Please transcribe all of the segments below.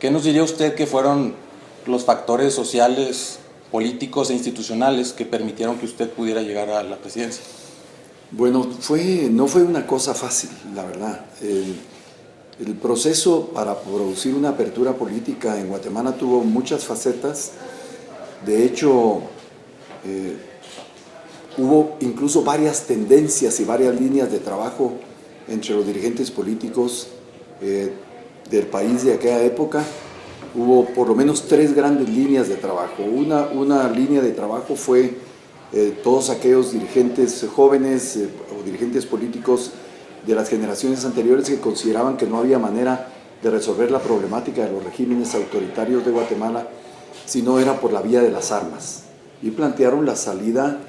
¿Qué nos diría usted que fueron los factores sociales, políticos e institucionales que permitieron que usted pudiera llegar a la presidencia? Bueno, no fue una cosa fácil, la verdad. El proceso para producir una apertura política en Guatemala tuvo muchas facetas. De hecho, hubo incluso varias tendencias y varias líneas de trabajo entre los dirigentes políticos del país de aquella época. Hubo por lo menos 3 grandes líneas de trabajo. Una línea de trabajo fue todos aquellos dirigentes jóvenes o dirigentes políticos de las generaciones anteriores que consideraban que no había manera de resolver la problemática de los regímenes autoritarios de Guatemala si no era por la vía de las armas. Y plantearon la salida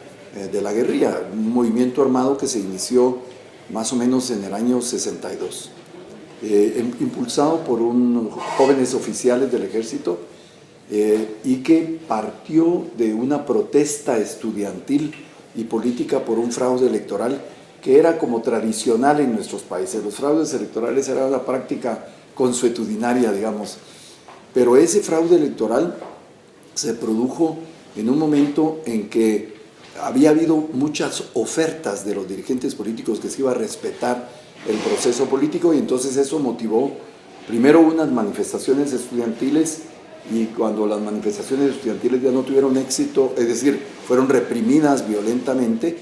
de la guerrilla, un movimiento armado que se inició más o menos en el año 62. Impulsado por jóvenes oficiales del ejército y que partió de una protesta estudiantil y política por un fraude electoral que era como tradicional en nuestros países. Los fraudes electorales eran una práctica consuetudinaria, digamos, pero ese fraude electoral se produjo en un momento en que había habido muchas ofertas de los dirigentes políticos que se iba a respetar el proceso político, y entonces eso motivó primero unas manifestaciones estudiantiles, y cuando las manifestaciones estudiantiles ya no tuvieron éxito, es decir, fueron reprimidas violentamente,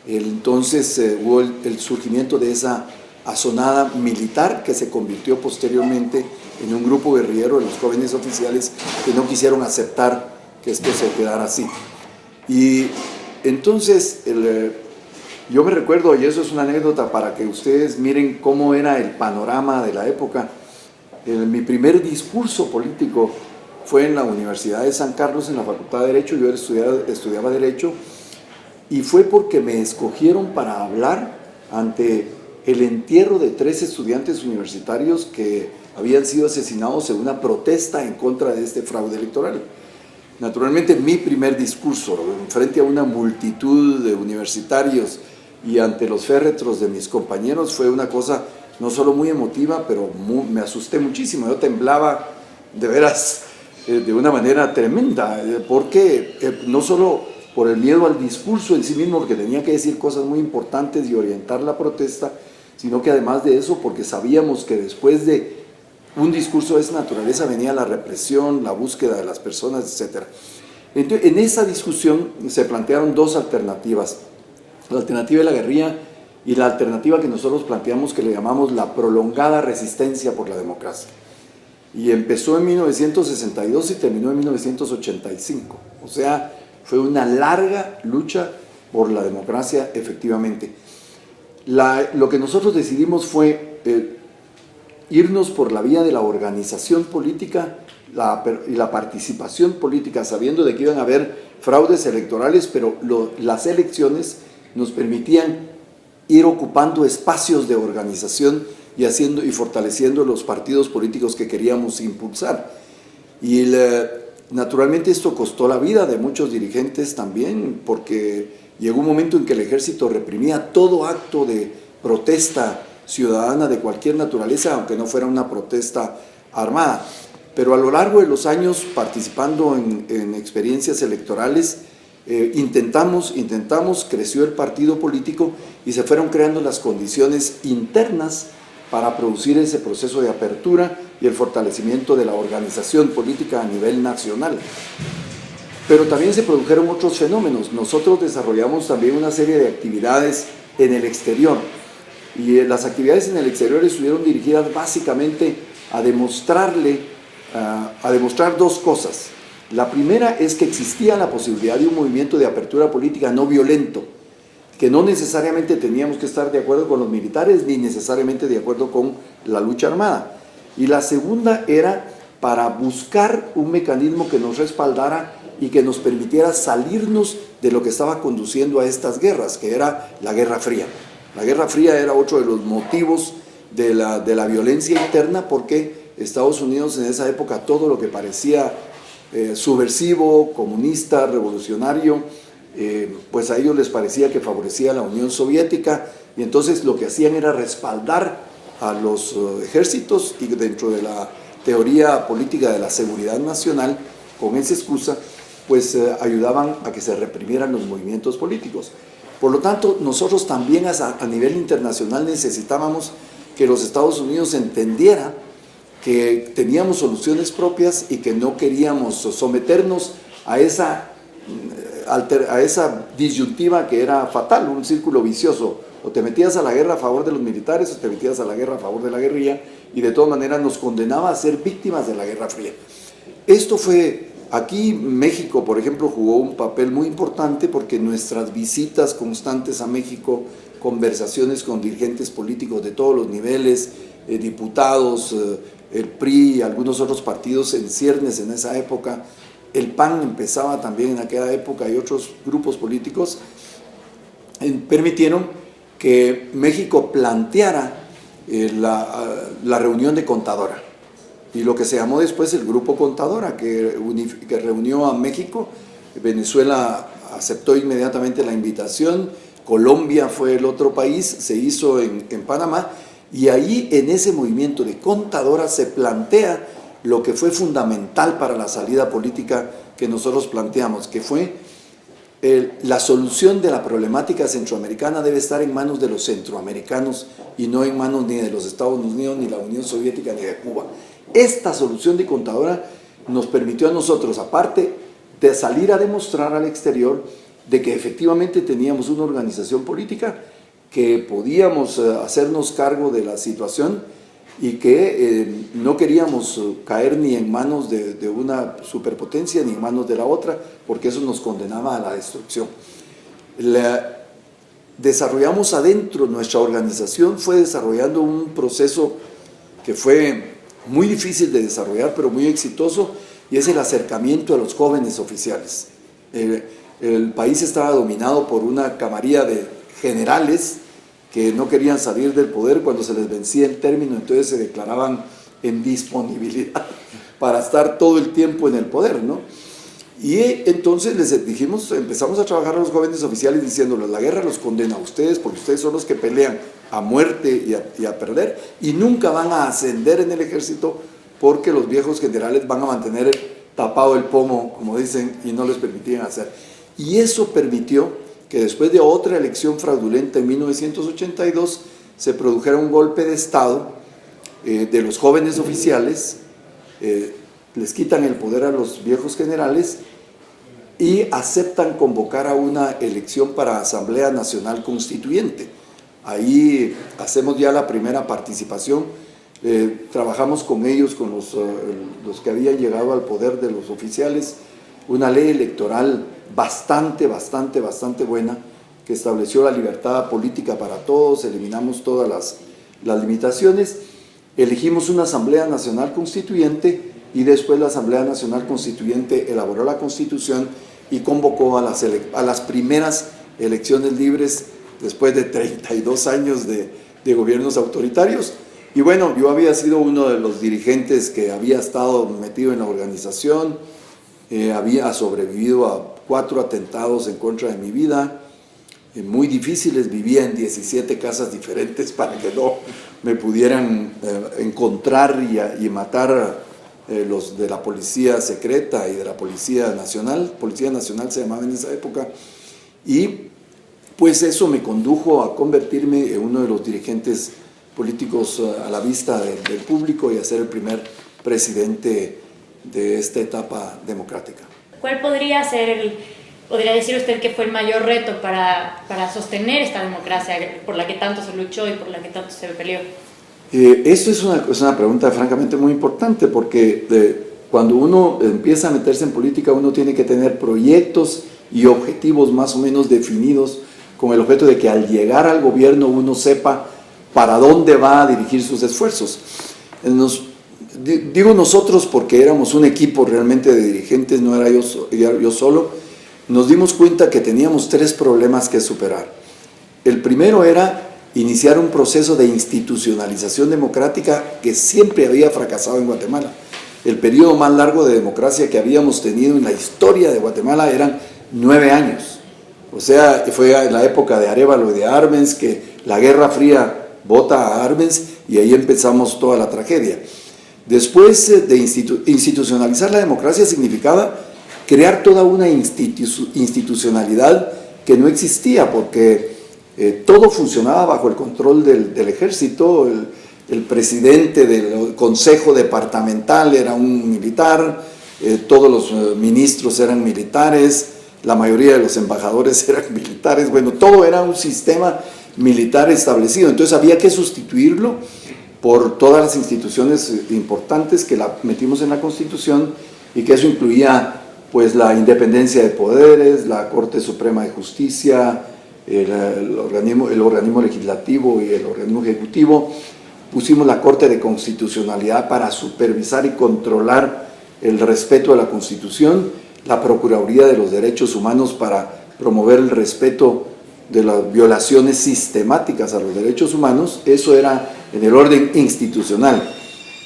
entonces hubo el surgimiento de esa asonada militar que se convirtió posteriormente en un grupo guerrillero de los jóvenes oficiales que no quisieron aceptar que esto se quedara así. Y entonces yo me recuerdo, y eso es una anécdota para que ustedes miren cómo era el panorama de la época. Mi primer discurso político fue en la Universidad de San Carlos, en la Facultad de Derecho. Yo estudiaba Derecho, y fue porque me escogieron para hablar ante el entierro de 3 estudiantes universitarios que habían sido asesinados en una protesta en contra de este fraude electoral. Naturalmente, mi primer discurso frente a una multitud de universitarios y ante los féretros de mis compañeros fue una cosa no solo muy emotiva, pero me asusté muchísimo. Yo temblaba de veras de una manera tremenda, porque no solo por el miedo al discurso en sí mismo, porque tenía que decir cosas muy importantes y orientar la protesta, sino que además de eso, porque sabíamos que después de un discurso de esa naturaleza venía la represión, la búsqueda de las personas, etc. Entonces, en esa discusión se plantearon 2 alternativas: la alternativa de la guerrilla y la alternativa que nosotros planteamos, que le llamamos la prolongada resistencia por la democracia. Y empezó en 1962 y terminó en 1985. O sea, fue una larga lucha por la democracia, efectivamente. Lo que nosotros decidimos fue irnos por la vía de la organización política y la participación política, sabiendo de que iban a haber fraudes electorales, pero las elecciones nos permitían ir ocupando espacios de organización y fortaleciendo los partidos políticos que queríamos impulsar. Y naturalmente esto costó la vida de muchos dirigentes también, porque llegó un momento en que el ejército reprimía todo acto de protesta ciudadana de cualquier naturaleza, aunque no fuera una protesta armada. Pero a lo largo de los años, participando en experiencias electorales, intentamos, creció el partido político y se fueron creando las condiciones internas para producir ese proceso de apertura y el fortalecimiento de la organización política a nivel nacional. Pero también se produjeron otros fenómenos. Nosotros desarrollamos también una serie de actividades en el exterior, y las actividades en el exterior estuvieron dirigidas básicamente a demostrar 2 cosas. La primera es que existía la posibilidad de un movimiento de apertura política no violento, que no necesariamente teníamos que estar de acuerdo con los militares ni necesariamente de acuerdo con la lucha armada. Y la segunda era para buscar un mecanismo que nos respaldara y que nos permitiera salirnos de lo que estaba conduciendo a estas guerras, que era la Guerra Fría. La Guerra Fría era otro de los motivos de la violencia interna, porque Estados Unidos en esa época, todo lo que parecía subversivo, comunista, revolucionario, pues a ellos les parecía que favorecía a la Unión Soviética, y entonces lo que hacían era respaldar a los ejércitos, y dentro de la teoría política de la seguridad nacional, con esa excusa, pues ayudaban a que se reprimieran los movimientos políticos. Por lo tanto, nosotros también a nivel internacional necesitábamos que los Estados Unidos entendiera que teníamos soluciones propias y que no queríamos someternos a esa disyuntiva que era fatal, un círculo vicioso. O te metías a la guerra a favor de los militares o te metías a la guerra a favor de la guerrilla, y de todas maneras nos condenaba a ser víctimas de la Guerra Fría. Esto fue, aquí México, por ejemplo, jugó un papel muy importante porque nuestras visitas constantes a México, conversaciones con dirigentes políticos de todos los niveles, diputados, el PRI y algunos otros partidos en ciernes en esa época, el PAN empezaba también en aquella época y otros grupos políticos, permitieron que México planteara la reunión de Contadora, y lo que se llamó después el Grupo Contadora, que reunió a México. Venezuela aceptó inmediatamente la invitación, Colombia fue el otro país, se hizo en Panamá, y ahí en ese movimiento de Contadora se plantea lo que fue fundamental para la salida política que nosotros planteamos, que fue la solución de la problemática centroamericana debe estar en manos de los centroamericanos y no en manos ni de los Estados Unidos, ni la Unión Soviética, ni de Cuba. Esta solución de Contadora nos permitió a nosotros, aparte de salir a demostrar al exterior de que efectivamente teníamos una organización política, que podíamos hacernos cargo de la situación y que no queríamos caer ni en manos de una superpotencia ni en manos de la otra, porque eso nos condenaba a la destrucción. Desarrollamos adentro, nuestra organización fue desarrollando un proceso que fue muy difícil de desarrollar, pero muy exitoso, y es el acercamiento a los jóvenes oficiales. El país estaba dominado por una camarilla de generales que no querían salir del poder cuando se les vencía el término, entonces se declaraban en disponibilidad para estar todo el tiempo en el poder, ¿no? Y entonces les dijimos, empezamos a trabajar a los jóvenes oficiales diciéndoles: la guerra los condena a ustedes porque ustedes son los que pelean a muerte y a perder, y nunca van a ascender en el ejército porque los viejos generales van a mantener tapado el pomo, como dicen, y no les permitían hacer. Y eso permitió que después de otra elección fraudulenta en 1982 se produjera un golpe de Estado de los jóvenes oficiales, les quitan el poder a los viejos generales y aceptan convocar a una elección para Asamblea Nacional Constituyente. Ahí hacemos ya la primera participación, trabajamos con ellos, con los que habían llegado al poder de los oficiales, una ley electoral bastante buena, que estableció la libertad política para todos, eliminamos todas las limitaciones, elegimos una Asamblea Nacional Constituyente, y después la Asamblea Nacional Constituyente elaboró la Constitución y convocó a las primeras elecciones libres después de 32 años de gobiernos autoritarios. Y bueno, yo había sido uno de los dirigentes que había estado metido en la organización, había sobrevivido a 4 atentados en contra de mi vida, muy difíciles, vivía en 17 casas diferentes para que no me pudieran encontrar y matar los de la policía secreta y de la policía nacional se llamaba en esa época, y pues eso me condujo a convertirme en uno de los dirigentes políticos a la vista del público y a ser el primer presidente de esta etapa democrática. ¿Cuál podría decir usted que fue el mayor reto para sostener esta democracia por la que tanto se luchó y por la que tanto se peleó? Esto es una pregunta francamente muy importante, porque cuando uno empieza a meterse en política uno tiene que tener proyectos y objetivos más o menos definidos, con el objeto de que al llegar al gobierno uno sepa para dónde va a dirigir sus esfuerzos. Digo nosotros porque éramos un equipo realmente de dirigentes, no era yo solo. Nos dimos cuenta que teníamos 3 problemas que superar. El primero era iniciar un proceso de institucionalización democrática que siempre había fracasado en Guatemala. El periodo más largo de democracia que habíamos tenido en la historia de Guatemala eran 9 años. O sea, fue en la época de Arévalo y de Arbenz, que la Guerra Fría bota a Arbenz y ahí empezamos toda la tragedia. Después de institucionalizar la democracia significaba crear toda una institucionalidad que no existía, porque todo funcionaba bajo el control del ejército. El presidente del consejo departamental era un militar, todos los ministros eran militares, la mayoría de los embajadores eran militares. Bueno, todo era un sistema militar establecido. Entonces había que sustituirlo por todas las instituciones importantes que la metimos en la Constitución, y que eso incluía pues la independencia de poderes, la Corte Suprema de Justicia, el organismo legislativo y el organismo ejecutivo. Pusimos la Corte de Constitucionalidad para supervisar y controlar el respeto a la Constitución, la Procuraduría de los Derechos Humanos para promover el respeto de las violaciones sistemáticas a los derechos humanos. Eso era en el orden institucional.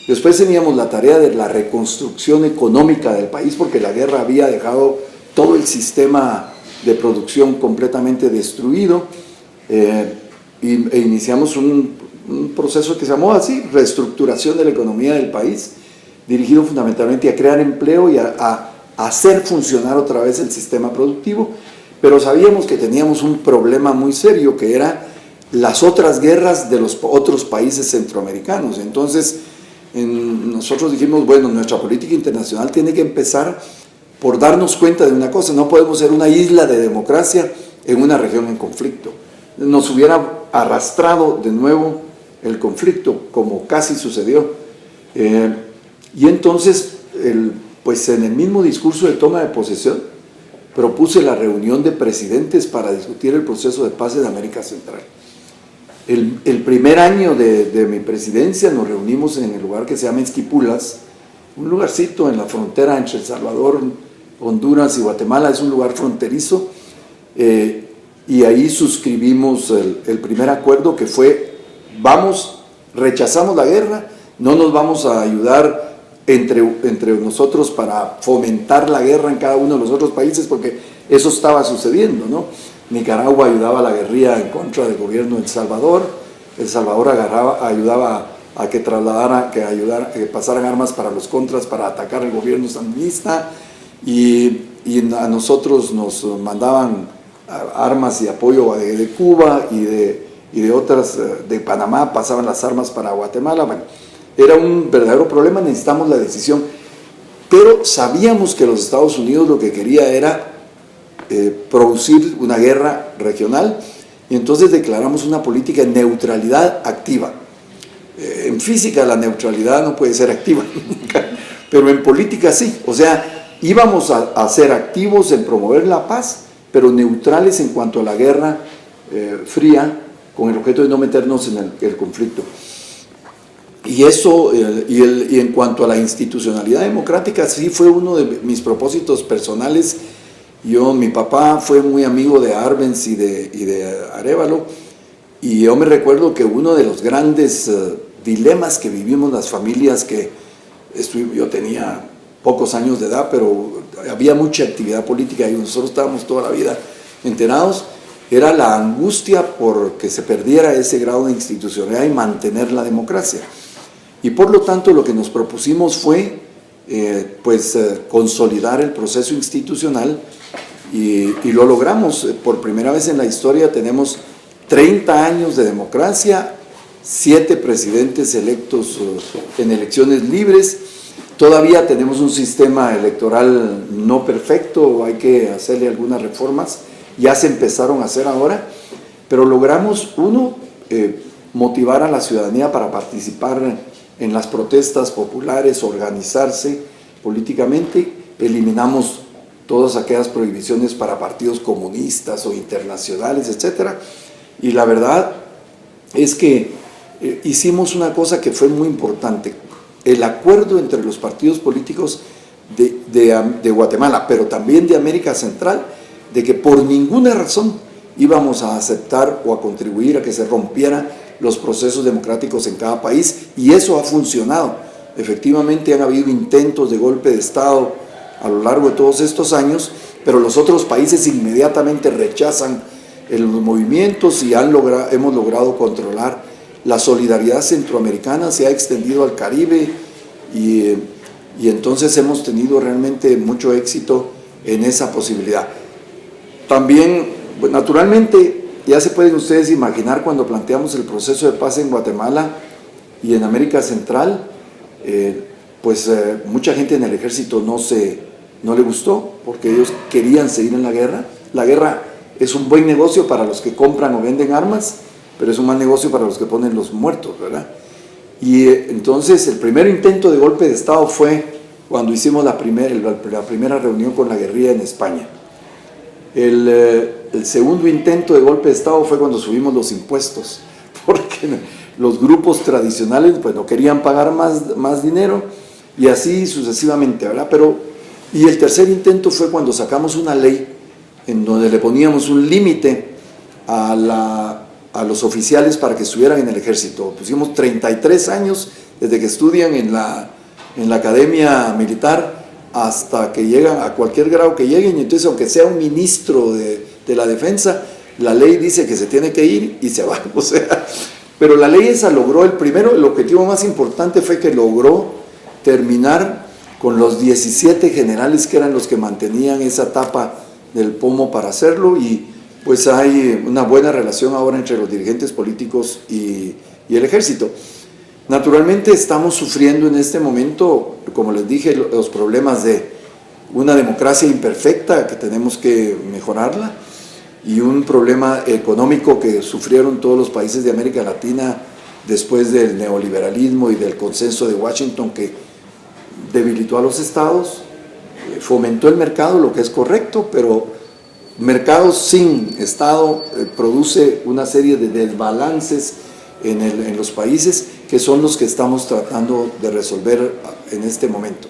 Después teníamos la tarea de la reconstrucción económica del país, porque la guerra había dejado todo el sistema de producción completamente destruido, e iniciamos un proceso que se llamó así, reestructuración de la economía del país, dirigido fundamentalmente a crear empleo y a hacer funcionar otra vez el sistema productivo. Pero sabíamos que teníamos un problema muy serio, que era las otras guerras de los otros países centroamericanos. Entonces nosotros dijimos, bueno, nuestra política internacional tiene que empezar por darnos cuenta de una cosa: no podemos ser una isla de democracia en una región en conflicto. Nos hubiera arrastrado de nuevo el conflicto, como casi sucedió. Y entonces, pues en el mismo discurso de toma de posesión, propuse la reunión de presidentes para discutir el proceso de paz en América Central. El primer año de mi presidencia nos reunimos en el lugar que se llama Esquipulas, un lugarcito en la frontera entre El Salvador, Honduras y Guatemala. Es un lugar fronterizo, y ahí suscribimos el primer acuerdo, que fue: rechazamos la guerra, no nos vamos a ayudar entre nosotros para fomentar la guerra en cada uno de los otros países, porque eso estaba sucediendo, ¿no? Nicaragua ayudaba a la guerrilla en contra del gobierno de El Salvador. El Salvador ayudaba a que pasaran armas para los contras para atacar al gobierno sandinista, y a nosotros nos mandaban armas y apoyo de Cuba y de otras, de Panamá pasaban las armas para Guatemala. Bueno, era un verdadero problema, necesitamos la decisión, pero sabíamos que los Estados Unidos lo que quería era producir una guerra regional, y entonces declaramos una política de neutralidad activa. En física la neutralidad no puede ser activa nunca, pero en política sí. O sea, íbamos a ser activos en promover la paz, pero neutrales en cuanto a la guerra fría, con el objeto de no meternos en el conflicto. Y eso, y en cuanto a la institucionalidad democrática, sí fue uno de mis propósitos personales. Mi papá fue muy amigo de Arbenz y de Arévalo, y yo me recuerdo que uno de los grandes dilemas que vivimos las familias yo tenía pocos años de edad, pero había mucha actividad política y nosotros estábamos toda la vida enterados, era la angustia por que se perdiera ese grado de institucionalidad y mantener la democracia. Y por lo tanto lo que nos propusimos fue consolidar el proceso institucional, y lo logramos. Por primera vez en la historia tenemos 30 años de democracia, 7 presidentes electos en elecciones libres. Todavía tenemos un sistema electoral no perfecto, hay que hacerle algunas reformas, ya se empezaron a hacer ahora, pero logramos, motivar a la ciudadanía para participar en las protestas populares, organizarse políticamente. Eliminamos todas aquellas prohibiciones para partidos comunistas o internacionales, etc. Y la verdad es que hicimos una cosa que fue muy importante: el acuerdo entre los partidos políticos de Guatemala, pero también de América Central, de que por ninguna razón íbamos a aceptar o a contribuir a que se rompieran los procesos democráticos en cada país, y eso ha funcionado. Efectivamente han habido intentos de golpe de Estado a lo largo de todos estos años, pero los otros países inmediatamente rechazan los movimientos y hemos logrado controlar. La solidaridad centroamericana se ha extendido al Caribe, y entonces hemos tenido realmente mucho éxito en esa posibilidad. También, pues, naturalmente, ya se pueden ustedes imaginar cuando planteamos el proceso de paz en Guatemala y en América Central, mucha gente en el ejército no le gustó, porque ellos querían seguir en la guerra. La guerra es un buen negocio para los que compran o venden armas, pero es un mal negocio para los que ponen los muertos, ¿verdad? Y entonces el primer intento de golpe de Estado fue cuando hicimos la primera reunión con la guerrilla en España. El segundo intento de golpe de Estado fue cuando subimos los impuestos, porque los grupos tradicionales pues no querían pagar más dinero, y así sucesivamente, ¿verdad? Y el tercer intento fue cuando sacamos una ley en donde le poníamos un límite a los oficiales para que estuvieran en el ejército. Pusimos 33 años desde que estudian en la academia militar hasta que llegan a cualquier grado que lleguen, y entonces aunque sea un ministro de la defensa, la ley dice que se tiene que ir y se va, o sea, pero la ley esa logró el objetivo más importante fue que logró terminar con los 17 generales que eran los que mantenían esa tapa del pomo para hacerlo, y pues hay una buena relación ahora entre los dirigentes políticos y el ejército. Naturalmente estamos sufriendo en este momento, como les dije, los problemas de una democracia imperfecta que tenemos que mejorarla, y un problema económico que sufrieron todos los países de América Latina después del neoliberalismo y del consenso de Washington, que debilitó a los estados, fomentó el mercado, lo que es correcto, pero mercados sin estado produce una serie de desbalances en los países, que son los que estamos tratando de resolver en este momento.